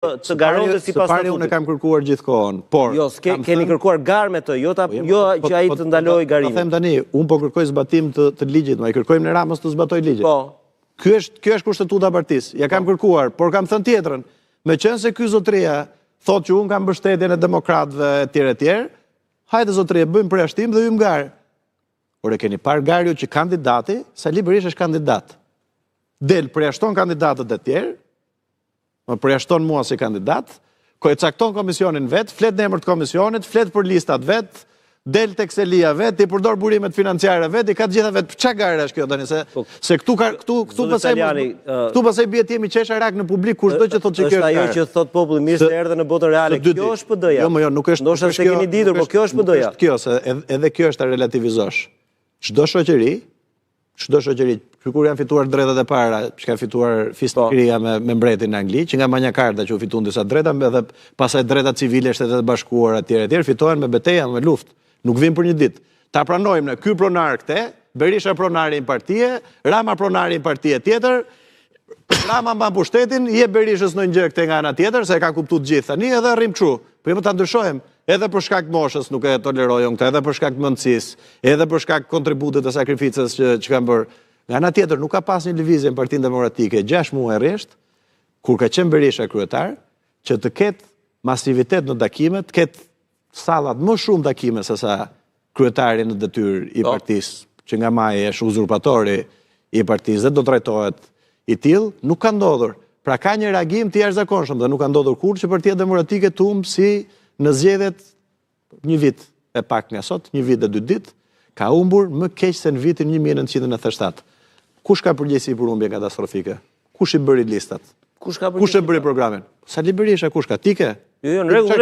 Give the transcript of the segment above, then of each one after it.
të garonte sipas statutit. Unë kam kërkuar gjithkohon, por jo, keni kërkuar garë me të, jo që ai të ndaloj garimin. Po them tani, unë po kërkoj zbatim të ligjit, i kërkojmë në Ramës të zbatoj ligjit. Po. Ky është kushtetuta e partisë. Ja kam kërkuar, por kam thënë tjetrën. Meqense ky zotëria thotë që unë kam mbështetjen e demokratëve etj. Hajde zotëria, bëjmë përjashtim dhe hyjmë garë. Por e keni parë Garjo që kandidati, Sali Berisha është kandidat. Del përjashton kandidatët e tjerë, më përjashton mua si kandidat, e cakton komisionin vetë, flet në emër të komisionit, flet për listat vetë, del tek Selia vetë, i përdor burimet financiare vetë, i ka të gjitha vetë. Ç'a garë është kjo tani se këtu pasaj bie ti jemi qesharak në publik kushdo që thotë që kjo është ajo që thot populli mirë se erdhe në botën reale. Kjo është PD-ja. Jo, nuk është. Ndoshta se keni ditur, por kjo është PD-ja. Kjo se edhe kjo është ta relativizosh. Çdo shoqëri, kur janë fituar drejtat e para, që ka fituar Fisnikëria me mbretin në Angli, që nga Magna Carta që u fituan disa drejta, edhe pasaj drejtat civile Shtetet e Bashkuara etj. Fitohen me betejë, me luftë. Nuk vim për një ditë. Ta pranojmë në ky pronar këte, Berisha pronari në partije, Rama pronari në partije tjetër, Rama mban pushtetin, jep Berishës në një gjë këte nga ana tjetër, se e ka kuptuar të gjithë tani edhe rrim kështu. Po jemi ta ndryshojmë. Edhe për shkak të moshës nuk e tolerojmë këtë, edhe për shkak të mendësisë, edhe për shkak të kontributit të sakrificës që kanë bërë. Nga ana tjetër nuk ka pas një lëvizje në Partinë Demokratike 6 muaj rresht, kur ka qenë Berisha kryetar, që të ketë masivitet në takime, të ketë sallat më shumë takime se sa kryetari në detyrë i partisë, që nga maji është uzurpatori i partisë dhe do trajtohet i tillë, nuk ka ndodhur. Pra ka një reagim të jashtëzakonshëm dhe nuk ka ndodhur kurrë që Partia Demokratike të humbë si në zgjedhjet një vit e pak nga sot, një vit e 2 ditë, ka humbur më keq se në vitin 1997. Kush ka përgjegjësi për humbjen katastrofike? Kush i bëri listat? Kush e bëri programin? Sali Berisha, kush ka? Ti ke? Jo, në rregull,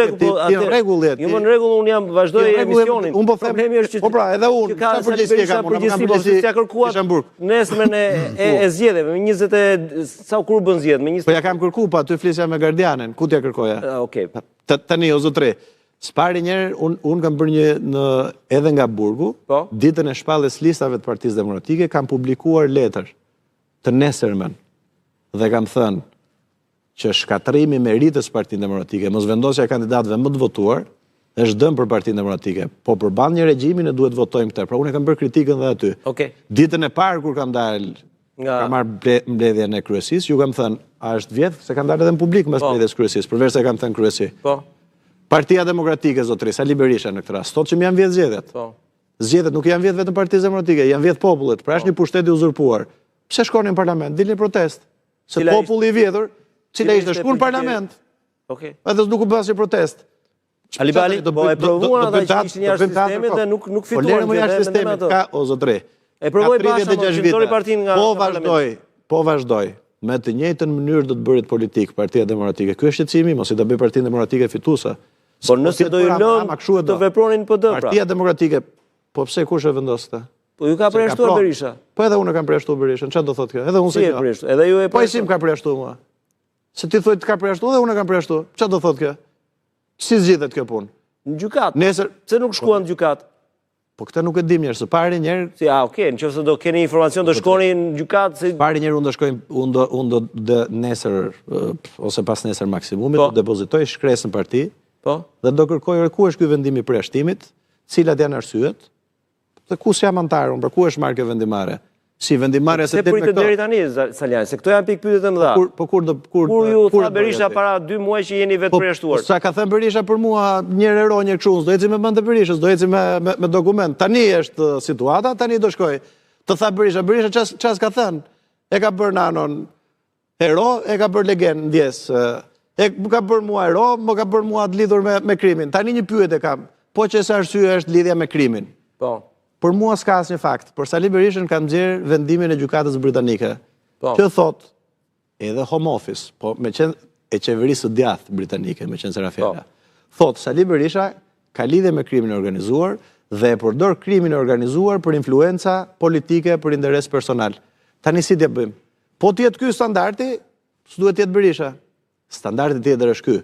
Jo, në rregull, unë jam vazhdoj emisionin. Unë po them, po pra, edhe unë, ka përgjegjësi ka përgjegjësi ja kërkuat nesërmen e zgjedhjeve me 20 sa kur bën zgjedhje me 20. Po ja kam kërkuar, pa ty flisja me Gardianin. Ku t'ja kërkoja? Okej. Tani o zotëri, s'pari njerë, unë kam bërë një edhe nga Burgu, ditën e shpalljes listave të Partisë Demokratike, kam publikuar letër të nesërmen dhe kam thënë që shkatrimi meritës Partinë Demokratike, mos vendosja kandidatëve më të votuar, është dëm për Partinë Demokratike. Po përbalë një regjimin e duhet votojmë këtë. Pra unë e kam bërë kritikën dhe aty. Ditën e parë kur kam dalë, kam marrë mbledhjen e kryesisë, ju kam thënë, a është vjetë, se kam dalë edhe në publik mes mbledhjes kryesisë, përveç se kam thënë kryesi. Partia Demokratike, zotëri, Sali Berisha në këtë rast, thotë që më janë vjetë zgjedhjet. Zgjedhjet nuk janë vjetë vetëm Partisë Demokratike, janë vjetë popullit. Pra është një pushtet i uzurpuar. Pse shkoni në parlament? Dilni protest. Se populli i vjedhur, cila ishte shku në parlament, edhe nuk u basi protest. Alibali, po e provuan ata që ishin jashtë sistemit dhe nuk fituan më jashtë sistemit, ka o zotëri. E provoi Basha që fitori partinë nga parlament. Po vazhdoj, me të njëjtën mënyrë do të bërit politik Partia Demokratike. Ky është shqetësimi, mos i ta bëj Partinë Demokratike fituese. Po nëse do ju lënë të vepronin PD, pra. Partia Demokratike, po pse kush e vendos këtë? Po ju ka përjashtuar Berisha. Po edhe unë kam përjashtuar Berishën, çfarë do thotë kjo? Edhe unë si e përjashtuar. Edhe ju e po si më ka përjashtuar mua. Se ti thuaj të ka përjashtuar dhe unë kam përjashtuar. Çfarë do thotë kjo? Si zgjidhet kjo punë? Në gjykat. Nesër pse nuk shkuan në gjykat? Po këtë nuk e dim njerë, së pari njerë... Si, okej, nëse do keni informacion do shkoni në gjykat se... Pari njerë unë do nesër, ose pas nesër maksimumit, do depozitoj shkresë në parti, dhe do kërkoj ku është ky vendimi përjashtimit, cilat janë arsyet, dhe ku si jam antarë, për ku është marrë kjo vendimare. Si vendimare se dit me këto. Se pritë deri tani, Saliani, se këto janë pikë pyetjet e mëdha. Kur ju tha Berisha para 2 muaj që jeni vetë përjashtuar. Sa ka thënë Berisha për mua, një ero, një kështu, do eci me mend të Berishës, do eci me dokument. Tani është situata, tani do shkoj. Të tha Berisha ças ka thënë? E ka bërë nanon hero, e ka bërë legend ndjes. E ka bërë mua hero, më ka bërë mua të lidhur me krimin. Tani një pyetje kam. Po që sa arsye është lidhja me krimin. Po. Për mua s'ka asnjë fakt, por Sali Berishën ka nxjerr vendimin e gjykatës britanike, që thot edhe Home Office, po me qenë e qeverisë së djathtë britanike, me qenë Serafela, thot Sali Berisha ka lidhje me krimin e organizuar dhe e përdor krimin e organizuar për influenca politike, për interes personal. Tani si t'ja bëjmë? Po t'jetë ky standardi, s'duhet t'jetë Berisha. Standardi tjetër është ky.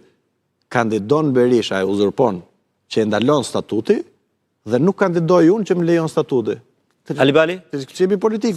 Kandidon Berisha e uzurpon që e ndalon statuti, dhe nuk kandidoj unë që më lejon statuti. Alibali? Të diskutimi politik.